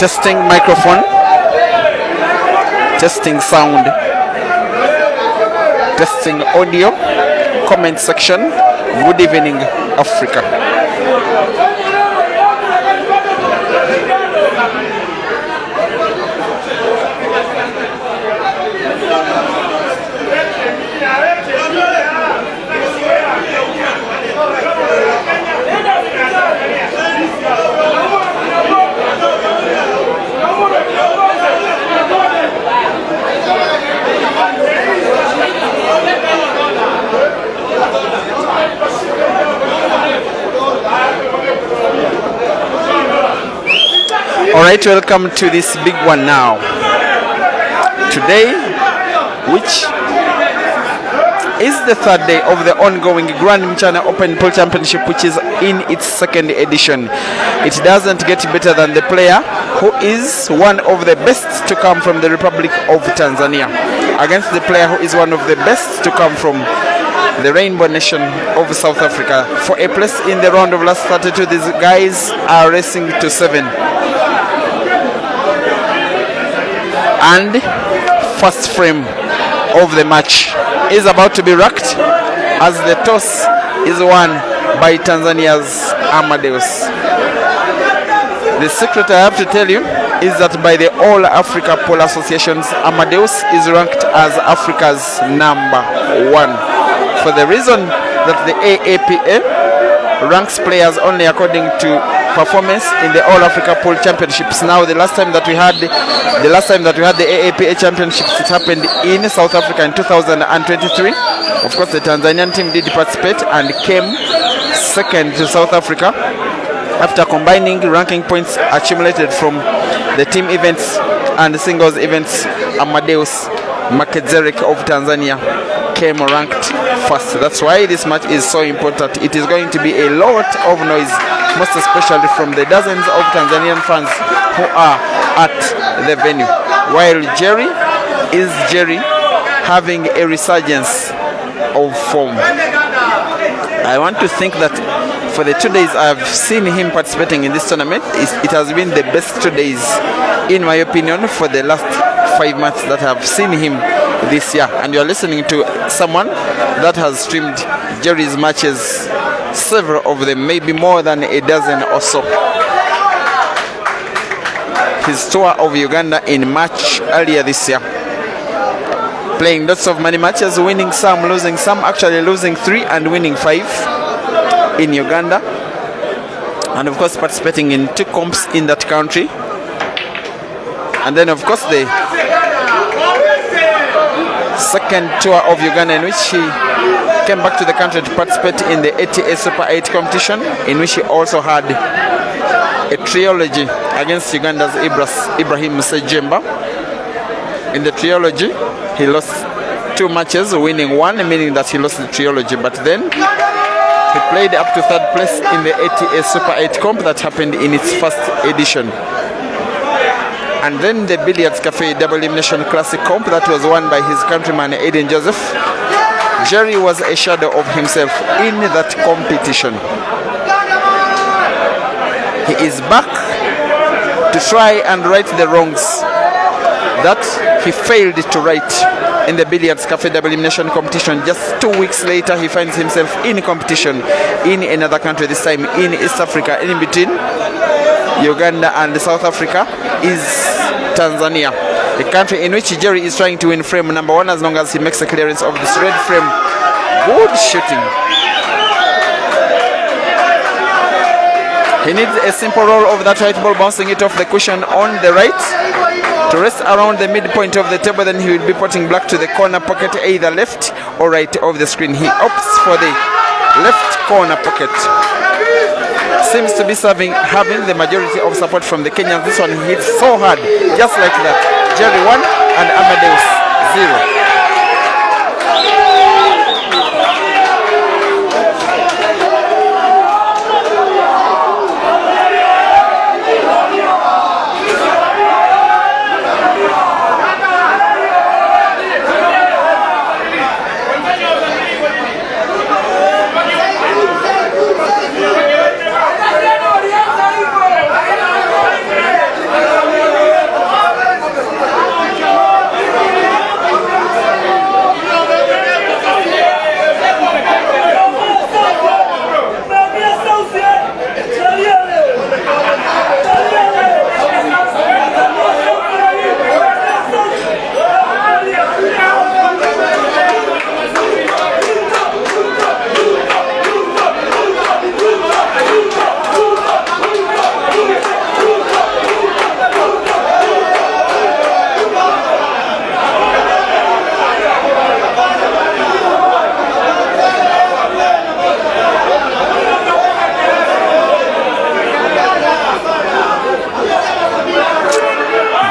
Testing microphone. Testing sound. Testing audio. Comment section. Good evening, Africa. Alright, welcome to this big one now. Today, which is the third day of the ongoing Grand MCHANA Open Pool Championship, which is in its second edition. It doesn't get better than the player who is one of the best to come from the Republic of Tanzania against the player who is one of the best to come from the Rainbow Nation of South Africa. For a place in the round of last 32, these guys are racing to 7. And first frame of the match is about to be rocked as the toss is won by Tanzania's Amadeus. The secret I have to tell you is that by the All Africa Pool Associations, Amadeus is ranked as Africa's #1 for the reason that the AAPA ranks players only according to performance in the All Africa Pool Championships. Now, the last time that we had the AAPA Championships, it happened in South Africa in 2023. Of course, the Tanzanian team did participate and came second to South Africa after combining ranking points accumulated from the team events and singles events. Amadeus Madkezerek of Tanzania came ranked first. That's why this match is so important. It is going to be a lot of noise, most especially from the dozens of Tanzanian fans who are at the venue. While Jerry is having a resurgence of form. I want to think that for the 2 days I've seen him participating in this tournament, it has been the best 2 days, in my opinion, for the last 5 months that I've seen him this year. And you're listening to someone that has streamed Jerry's matches, several of them, maybe more than a dozen or so. His tour of Uganda in March earlier this year, playing lots of money matches, winning some, losing some, actually losing 3 and winning 5 in Uganda, and of course participating in 2 comps in that country. And then of course the second tour of Uganda, in which he came back to the country to participate in the ATA Super 8 competition, in which he also had a trilogy against Uganda's Ibrahim Sejemba. In the trilogy, he lost 2 matches, winning 1, meaning that he lost the trilogy. But then he played up to 3rd place in the ATA Super 8 comp that happened in its first edition. And then the Billiards Cafe Double Elimination Classic comp that was won by his countryman Aiden Joseph. Jerry was a shadow of himself in that competition. He is back to try and right the wrongs that he failed to right in the Billiards Cafe Double Elimination competition. Just 2 weeks later, he finds himself in competition in another country, this time in East Africa. In between Uganda and South Africa is Tanzania, a country in which Jerry is trying to win frame #1 as long as he makes a clearance of this red frame. Good shooting. He needs a simple roll of that right ball, bouncing it off the cushion on the right to rest around the midpoint of the table. Then he will be putting black to the corner pocket, either left or right of the screen. He opts for the left corner pocket. Seems to be having the majority of support from the Kenyans. This one hits so hard, just like that. Jerry 1 and Amadeus 0.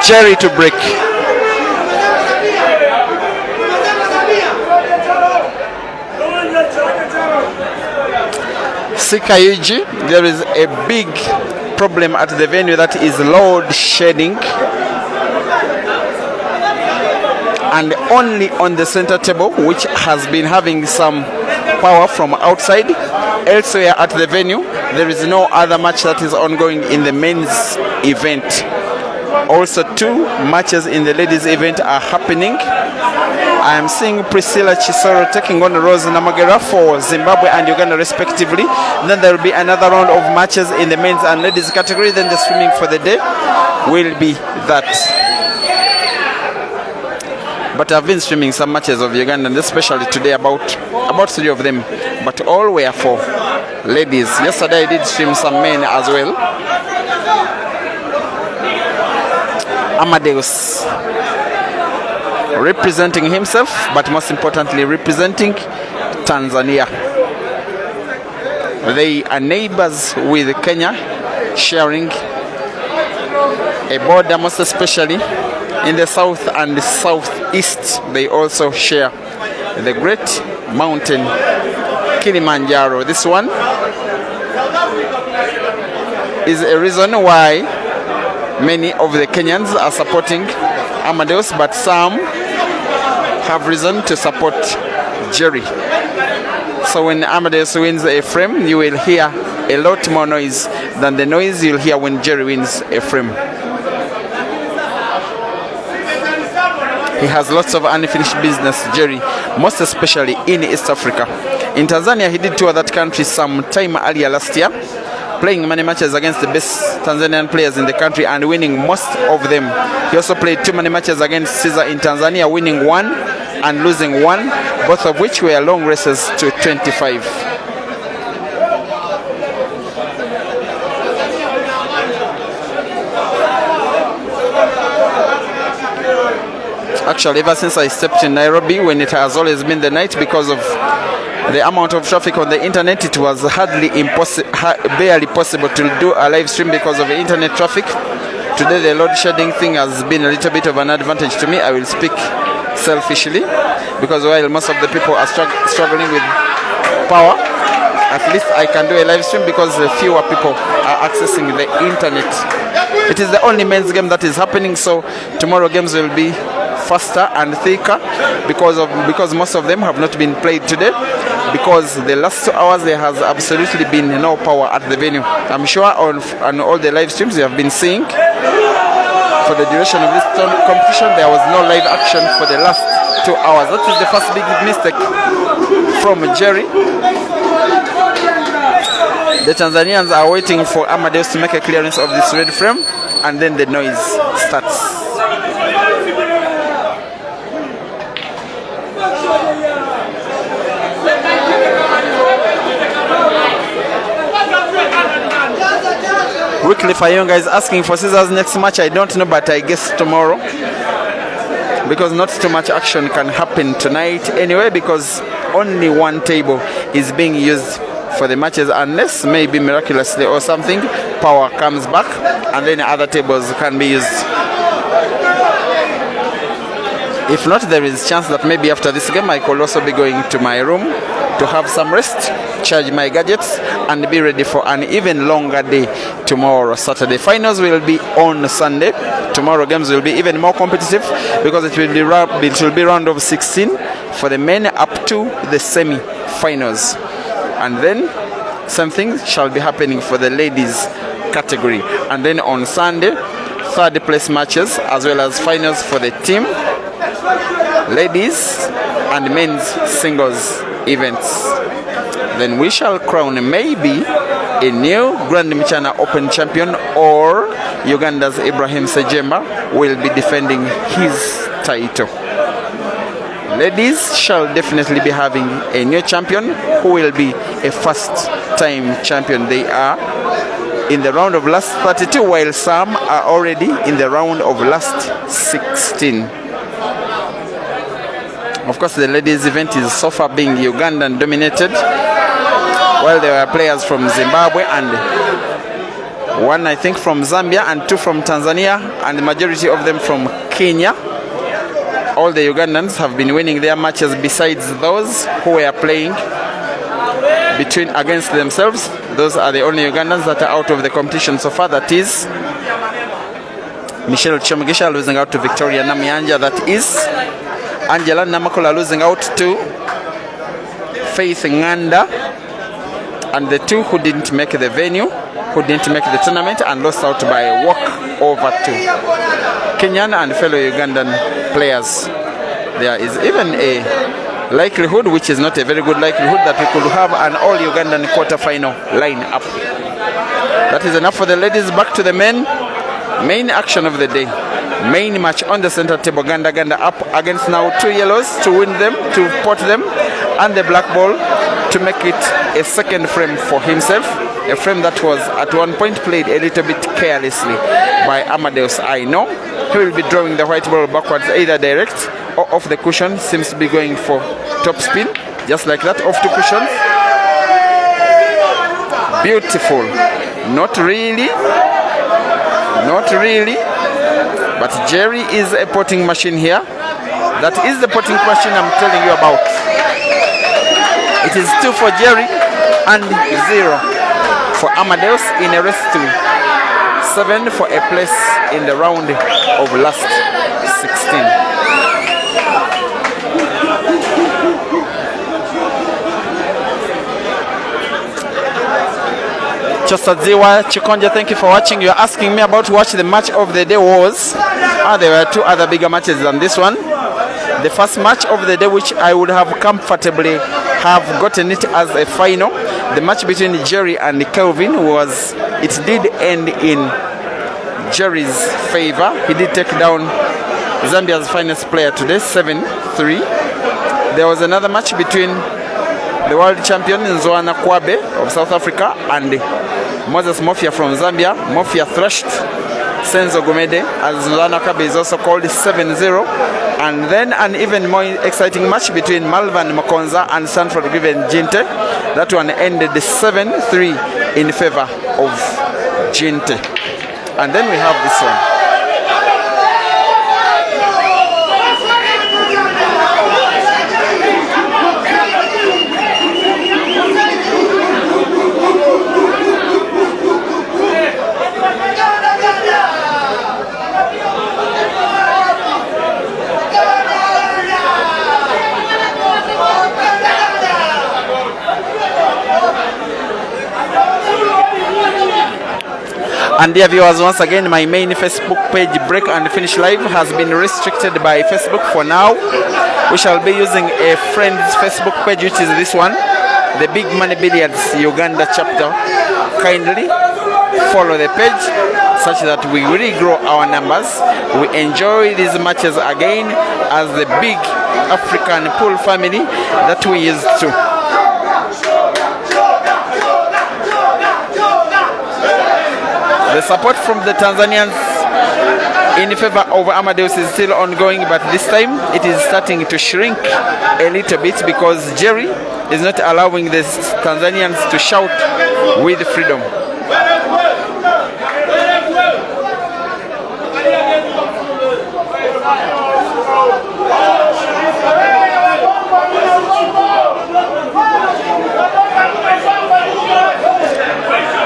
Jerry to break. Sikayuji, there is a big problem at the venue, that is load shedding, and only on the center table, which has been having some power from outside. Elsewhere at the venue, there is no other match that is ongoing in the men's event. Also, 2 matches in the ladies event are happening. I am seeing Priscilla Chisoro taking on Rose Namagera for Zimbabwe and Uganda respectively. Then there will be another round of matches in the men's and ladies category. Then the swimming for the day will be that. But I've been streaming some matches of Uganda, and especially today about 3 of them, but all were for ladies. Yesterday I did stream some men as well. Amadeus representing himself, but most importantly representing Tanzania. They are neighbors with Kenya, sharing a border, most especially in the south and the southeast. They also share the great mountain Kilimanjaro. This one is a reason why many of the Kenyans are supporting Amadeus, but some have reason to support Jerry. So when Amadeus wins a frame, you will hear a lot more noise than the noise you'll hear when Jerry wins a frame. He has lots of unfinished business, Jerry, most especially in East Africa. In Tanzania, he did tour that country some time earlier last year, playing many matches against the best Tanzanian players in the country and winning most of them. He also played 2 many matches against Caesar in Tanzania, winning 1 and losing 1, both of which were long races to 25. Actually, ever since I stepped in Nairobi, when it has always been the night, because of the amount of traffic on the internet, it was barely possible to do a live stream because of the internet traffic. Today the load shedding thing has been a little bit of an advantage to me. I will speak selfishly, because while most of the people are struggling with power, at least I can do a live stream because fewer people are accessing the internet. It is the only men's game that is happening, so tomorrow games will be faster and thicker because most of them have not been played today, because the last 2 hours there has absolutely been no power at the venue. I'm sure on all the live streams you have been seeing, for the duration of this competition there was no live action for the last 2 hours. That is the first big mistake from Jerry. The Tanzanians are waiting for Amadeus to make a clearance of this red frame, and then the noise starts. Quickly for you guys asking for Caesar's next match, I don't know, but I guess tomorrow, because not too much action can happen tonight anyway, because only 1 table is being used for the matches, unless maybe miraculously or something power comes back and then other tables can be used. If not, there is a chance that maybe after this game I could also be going to my room to have some rest, charge my gadgets, and be ready for an even longer day tomorrow, Saturday. Finals will be on Sunday. Tomorrow games will be even more competitive, because it will be round of 16 for the men up to the semi-finals. And then something shall be happening for the ladies category. And then on Sunday, 3rd place matches as well as finals for the team, ladies and men's singles events. Then we shall crown maybe a new Grand MCHANA Open champion, or Uganda's Ibrahim Sejemba will be defending his title. Ladies shall definitely be having a new champion who will be a first-time champion. They are in the round of last 32, while some are already in the round of last 16. Of course, the ladies event is so far being Ugandan dominated, while there were players from Zimbabwe and 1 I think from Zambia and 2 from Tanzania, and the majority of them from Kenya. All the Ugandans have been winning their matches besides those who were playing against themselves. Those are the only Ugandans that are out of the competition so far. That is Michelle Chomugisha losing out to Victoria Namyanja. That is Angela Namakola losing out to Faith Nganda. And the 2 who didn't make the venue, who didn't make the tournament and lost out by a walk over to Kenyan and fellow Ugandan players. There is even a likelihood, which is not a very good likelihood, that we could have an all-Ugandan quarter-final line-up. That is enough for the ladies. Back to the men. Main action of the day. Main match on the center table. Ganda up against now 2 yellows to win them, to pot them, and the black ball to make it a second frame for himself. A frame that was at one point played a little bit carelessly by Amadeus. I know he will be drawing the white ball backwards, either direct or off the cushion. Seems to be going for top spin, just like that, off to cushion. Beautiful. Not really, but Jerry is a potting machine here. That is the potting machine I'm telling you about. It is 2 for Jerry and 0 for Amadeus in a race to 7 for a place in the round of last 16. Chosadziwa Chikonja, thank you for watching. You're asking me about what the match of the day was. There were 2 other bigger matches than this one. The first match of the day, which I would have comfortably have gotten it as a final, the match between Jerry and Kelvin, it did end in Jerry's favor. He did take down Zambia's finest player today, 7-3. There was another match between the world champion Nzoana Kwabe of South Africa and Moses Mofia from Zambia. Mofia thrashed Senzo Gumede, as Nzoana Kwabe is also called, 7-0. And then an even more exciting match between Malvan Makonza and Sanford Given Jinte. That one ended 7-3 in favor of Jinte. And then we have this one. And dear viewers, once again, my main Facebook page, Break and Finish Live, has been restricted by Facebook for now. We shall be using a friend's Facebook page, which is this one, the Big Money Billiards Uganda chapter. Kindly follow the page such that we really grow our numbers. We enjoy these matches again as the big African pool family that we used to. The support from the Tanzanians in favor of Amadeus is still ongoing, but this time it is starting to shrink a little bit because Jerry is not allowing the Tanzanians to shout with freedom.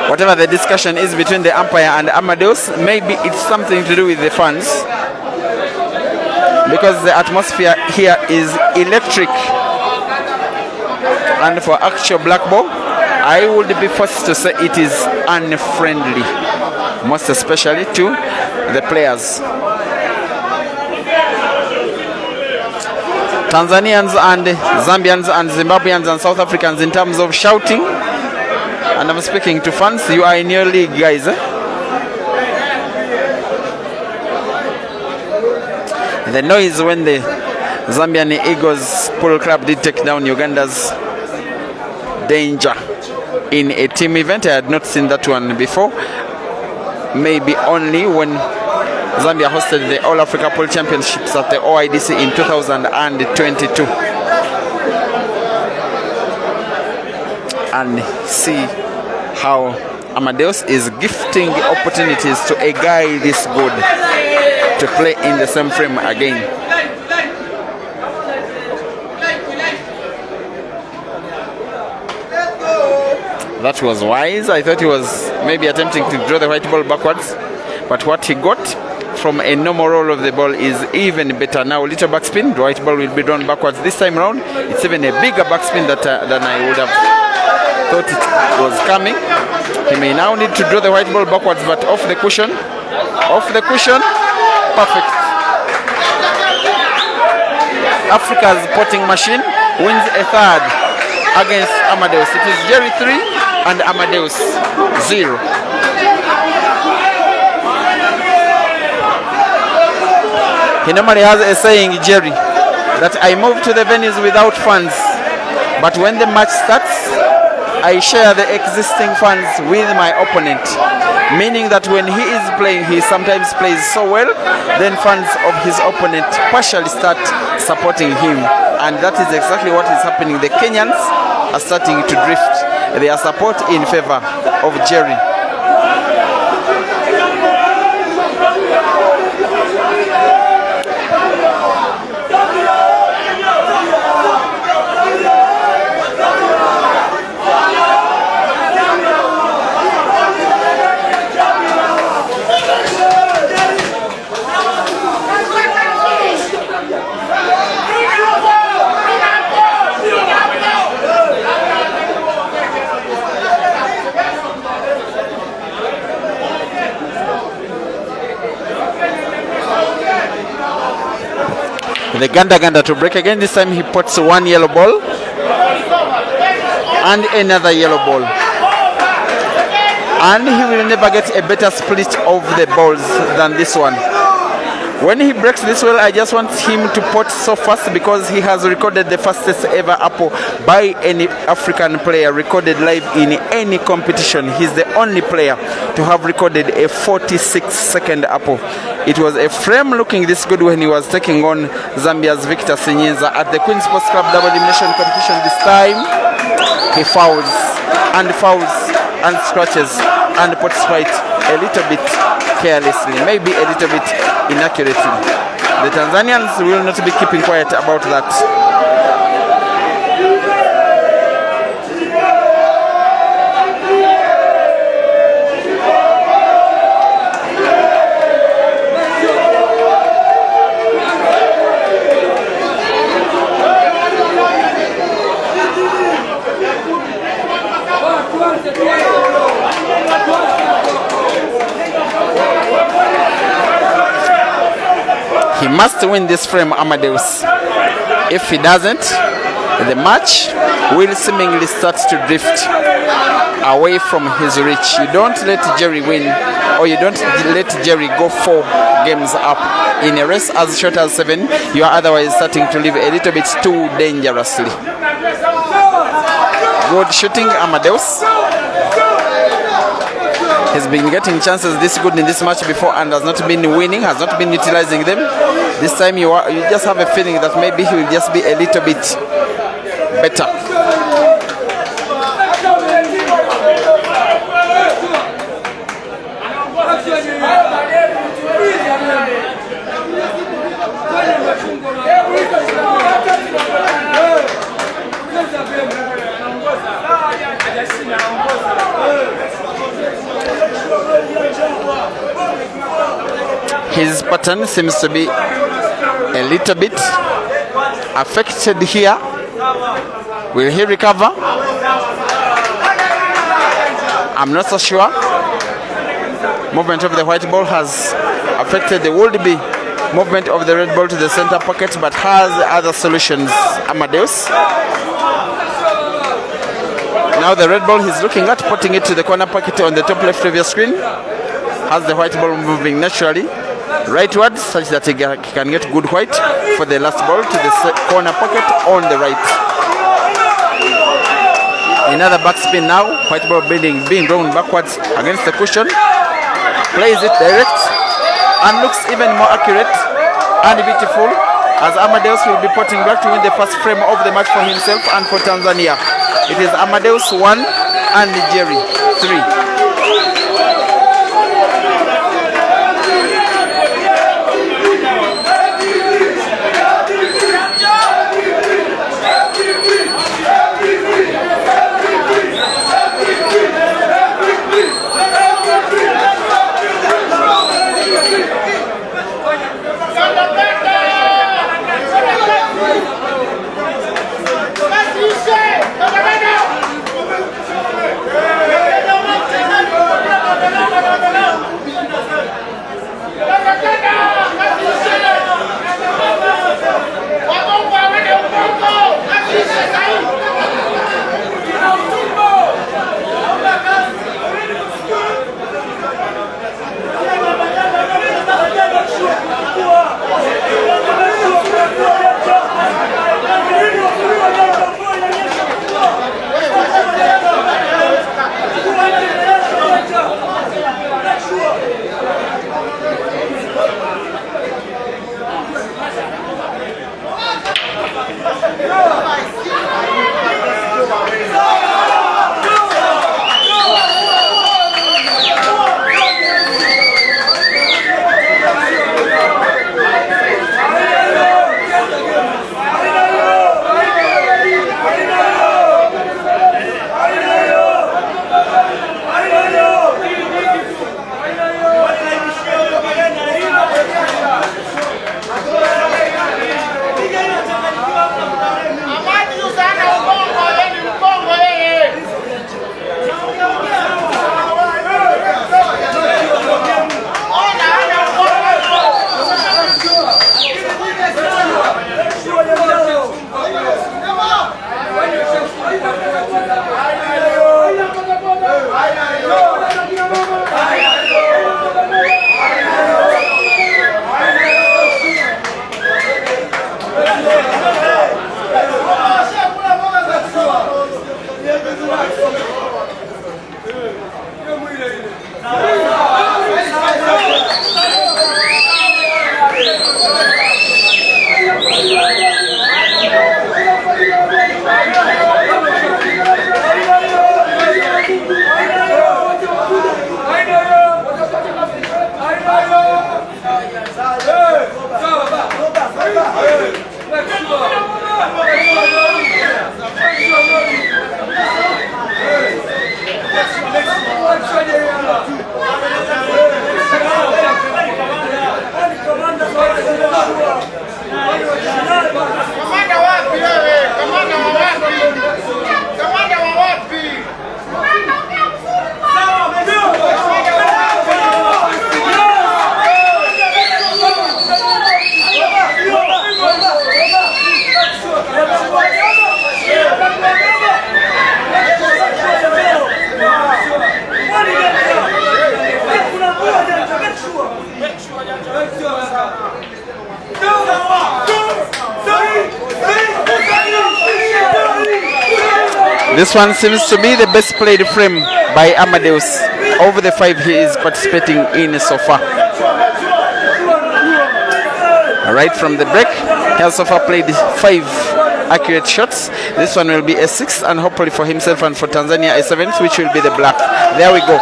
Whatever the discussion is between the umpire and Amadeus, maybe it's something to do with the fans, because the atmosphere here is electric, and for actual black ball, I would be forced to say it is unfriendly, most especially to the players. Tanzanians and Zambians and Zimbabweans and South Africans in terms of shouting. And I'm speaking to fans. You are in your league, guys. The noise when the Zambian Eagles Polo Club did take down Uganda's Danger in a team event. I had not seen that one before. Maybe only when Zambia hosted the All Africa Pool Championships at the OIDC in 2022. And see how Amadeus is gifting opportunities to a guy this good to play in the same frame again. That was wise. I thought he was maybe attempting to draw the white ball backwards, but what he got from a normal roll of the ball is even better. Now little backspin, the white ball will be drawn backwards this time round. It's even a bigger backspin than I would have thought it was coming. He may now need to draw the white ball backwards, but off the cushion, perfect. Africa's potting machine wins a third against Amadeus. It is Jerry 3 and Amadeus 0. He normally has a saying, Jerry, that I move to the venues without funds, but when the match starts, I share the existing funds with my opponent. Meaning that when he is playing, he sometimes plays so well, then fans of his opponent partially start supporting him. And that is exactly what is happening. The Kenyans are starting to drift their support in favor of Jerry. The Ganda to break again. This time he puts one yellow ball and another yellow ball. And he will never get a better split of the balls than this one. When he breaks this well, I just want him to pot so fast because he has recorded the fastest ever apple by any African player recorded live in any competition. He's the only player to have recorded a 46-second apple. It was a frame looking this good when he was taking on Zambia's Victor Sinyenza at the Queen's Sports Club double elimination competition. This time, he fouls and scratches and puts white a little bit carelessly, maybe a little bit inaccurately. The Tanzanians will not be keeping quiet about that. He must win this frame, Amadeus. If he doesn't, the match will seemingly start to drift away from his reach. You don't let Jerry win, or you don't let Jerry go 4 games up in a race as short as 7. You are otherwise starting to live a little bit too dangerously. Good shooting, Amadeus. He's been getting chances this good in this match before and has not been winning, has not been utilizing them. This time you just have a feeling that maybe he will just be a little bit better. His pattern seems to be a little bit affected here. Will he recover? I'm not so sure. Movement of the white ball has affected the would-be movement of the red ball to the center pocket, but has other solutions, Amadeus. Now the red ball he's looking at, putting it to the corner pocket on the top left of your screen. Has the white ball moving naturally rightwards such that he can get good white for the last ball to the corner pocket on the right. Another backspin now, white ball being drawn backwards against the cushion. Plays it direct and looks even more accurate and beautiful as Amadeus will be potting back to win the first frame of the match for himself and for Tanzania. It is Amadeus 1 and Jerry 3. This one seems to be the best played frame by Amadeus over the 5 he is participating in so far. Right from the break, he has so far played 5 accurate shots. This one will be a 6th, and hopefully for himself and for Tanzania a 7th, which will be the black. There we go.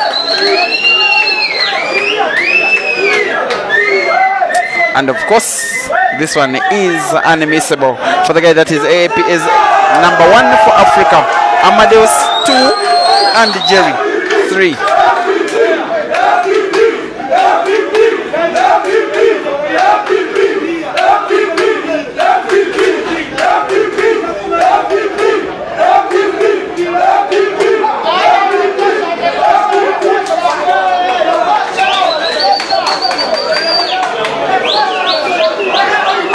And of course, this one is unmissable for the guy that is AAP is number 1 for Africa. Amadeus 2 and Jerry 3.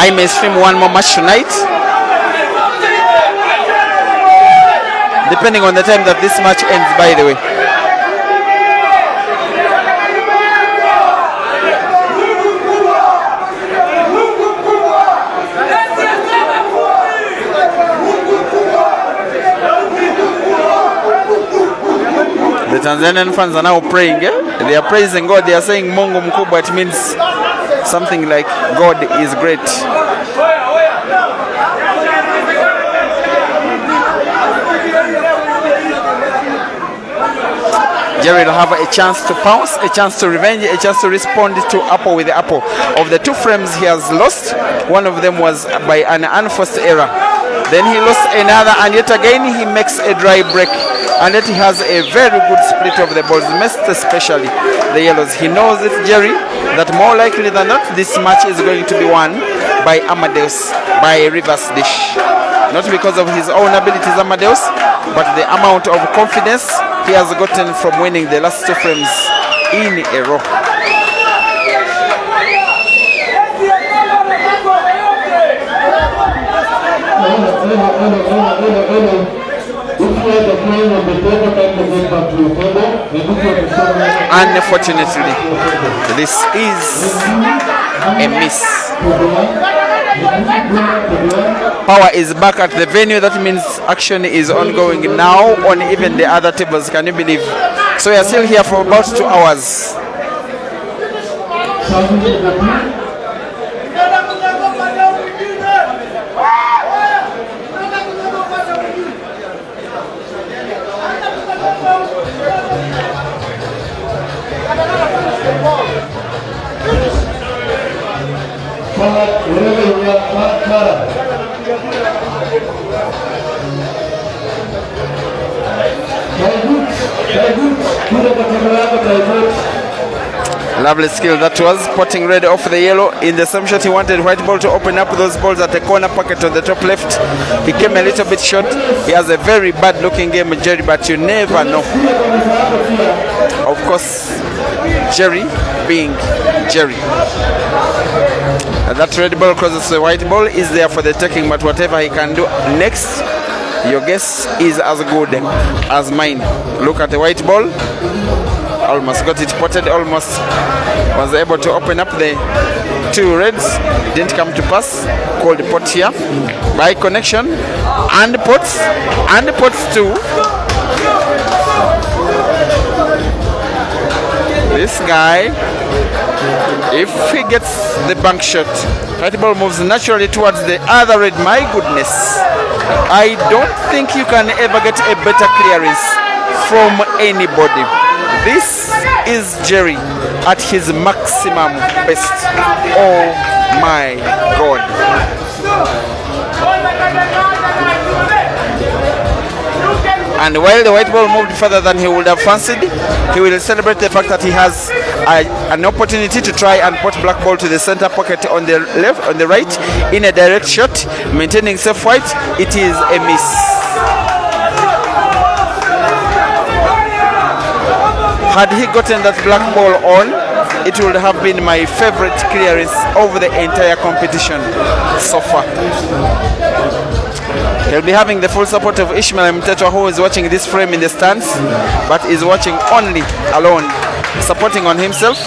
I may stream one more match tonight, depending on the time that this match ends, by the way. The Tanzanian fans are now praying. They are praising God. They are saying Mungu mkubwa. It means something like God is great. Jerry will have a chance to pounce, a chance to revenge, a chance to respond to apple with the apple. Of the 2 frames he has lost, one of them was by an unforced error. Then he lost another, and yet again he makes a dry break. And yet he has a very good split of the balls, most especially the yellows. He knows it, Jerry, that more likely than not, this match is going to be won by Amadeus by a reverse dish. Not because of his own abilities, Amadeus, but the amount of confidence he has gotten from winning the last 2 frames in a row. Unfortunately, this is a miss. Power is back at the venue. That means action is ongoing now on even the other tables. Can you believe? So we are still here for about 2 hours. Lovely skill that was, potting red off the yellow. In the same shot he wanted white ball to open up those balls at the corner pocket on the top left. He came a little bit short. He has a very bad looking game, Jerry, but you never know. Of course, Jerry being Jerry. That red ball crosses the white ball is there for the taking, but whatever he can do next, your guess is as good as mine. Look at the white ball. Almost got it potted, almost was able to open up the 2 reds. Didn't come to pass. Called pot here. By connection. And pots. And pots too. This guy, if he gets the bank shot, white ball moves naturally towards the other red. My goodness. I don't think you can ever get a better clearance from anybody. This is Jerry at his maximum best. Oh my God. And while the white ball moved further than he would have fancied, he will celebrate the fact that he has an opportunity to try and put black ball to the center pocket on the left, on the right, in a direct shot, maintaining safe white. It is a miss. Had he gotten that black ball on, it would have been my favorite clearance over the entire competition so far. He'll be having the full support of Ishmael Mtetwa, who is watching this frame in the stands, but is watching only alone, supporting on himself.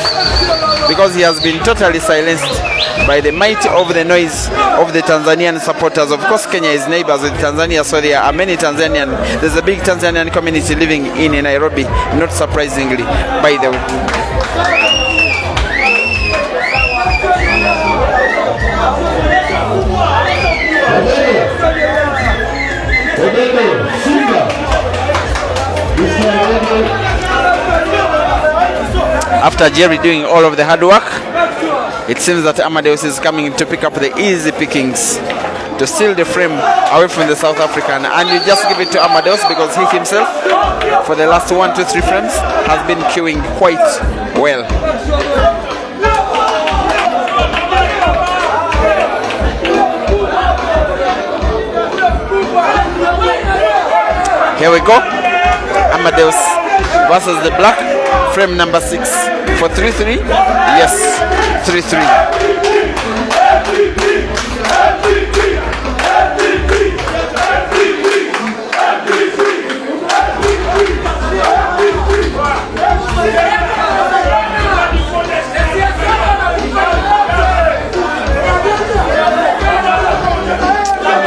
because he has been totally silenced by the might of the noise of the Tanzanian supporters. Of course, Kenya is neighbors with Tanzania, so there are many there's a big Tanzanian community living in Nairobi, not surprisingly, by the way. After Jerry doing all of the hard work, it seems that Amadeus is coming to pick up the easy pickings to steal the frame away from the South African, and you just give it to Amadeus because he himself, for the last 1, 2, 3 frames, has been queuing quite well. Here we go. Amadeus versus the black, frame number 6 for 3-3. Yes, 3-3.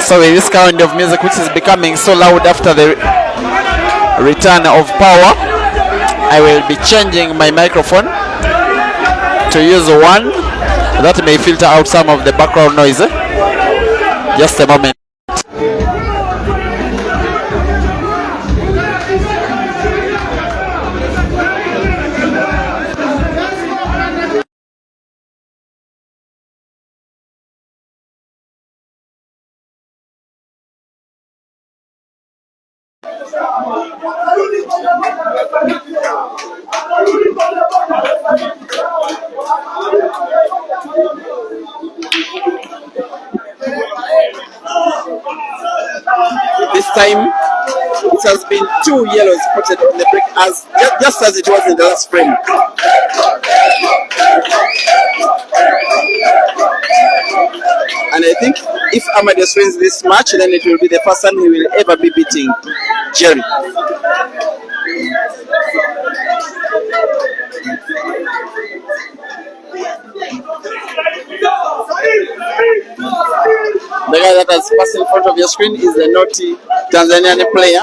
So with this kind of music, which is becoming so loud after the return of power, I will be changing my microphone to use one that may filter out some of the background noise. Just a moment. This time it has been 2 yellows spotted on the break, as just as it was in the last frame. And I think if Amadeus wins this match, then it will be the first time he will ever be beating Jerry. The guy that has passed in front of your screen is the naughty Tanzanian player,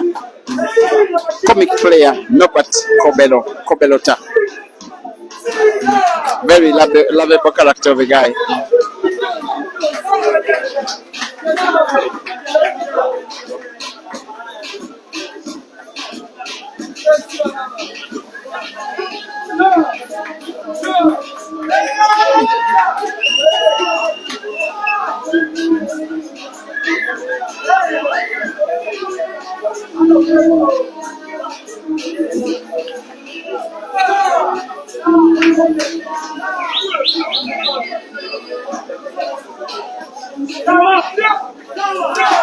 comic player, Norbert Kobelota. Very lovable character of a guy.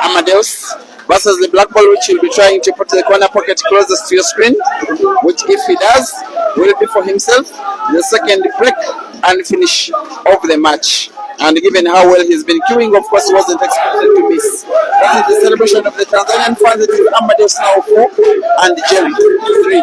Amadeus versus the black ball, which will be trying to put the corner pocket closest to your screen, which if he does will be for himself the second break and finish of the match. And given how well he's been queuing, of course he wasn't expected to miss. That is the celebration of the Tanzanian fans. It is Amadeus now 4 and Jerry 3.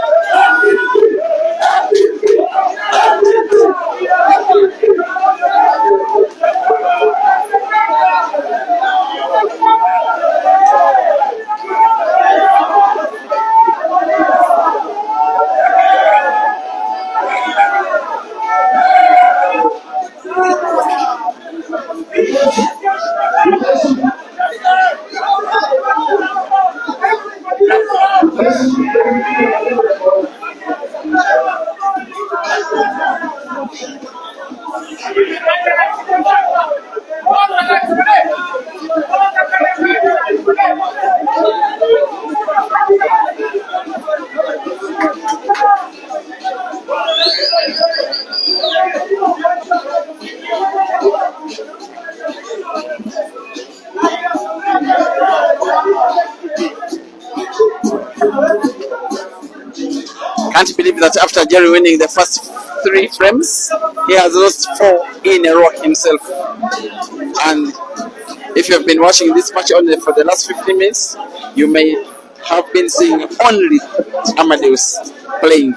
Can't believe that after Jerry winning the first 3 frames, he has lost 4 in a row himself. And if you have been watching this match only for the last 15 minutes, you may have been seeing only Amadeus playing.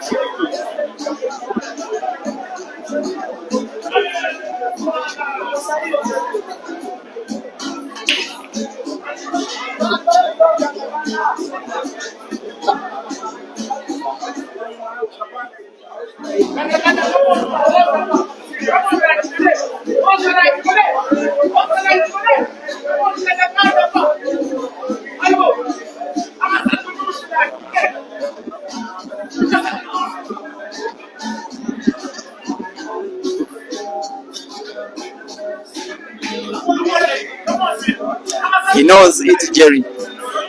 He knows it, Jerry,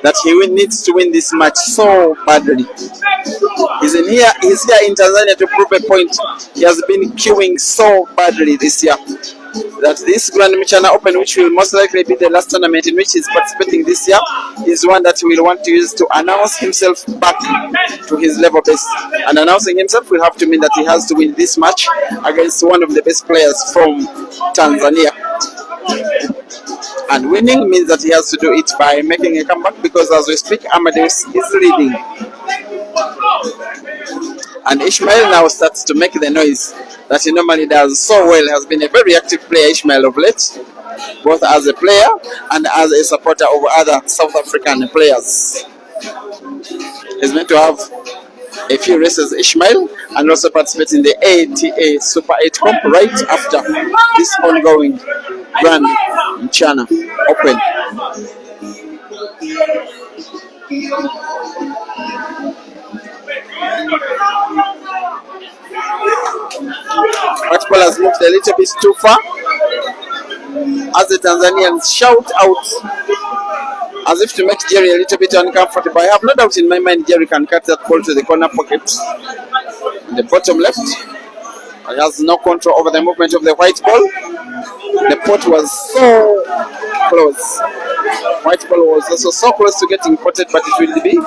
that he needs to win this match so badly. He's here in Tanzania to prove a point. He has been queuing so badly this year that this Grand MCHANA Open, which will most likely be the last tournament in which he's participating this year, is one that he will want to use to announce himself back to his level best. And announcing himself will have to mean that he has to win this match against one of the best players from Tanzania. And winning means that he has to do it by making a comeback, because as we speak, Amadeus is leading. And Ishmael now starts to make the noise that he normally does so well. Has been a very active player, Ishmael, of late, both as a player and as a supporter of other South African players. He's meant to have a few races, Ishmael, and also participate in the ATA Super 8 Comp right after this ongoing Grand MCHANA Open. White ball has moved a little bit too far as the Tanzanians shout out as if to make Jerry a little bit uncomfortable. I have no doubt in my mind Jerry can cut that ball to the corner pocket in the bottom left. He has no control over the movement of the white ball. The pot was so close. White ball was also so close to getting potted, but it will be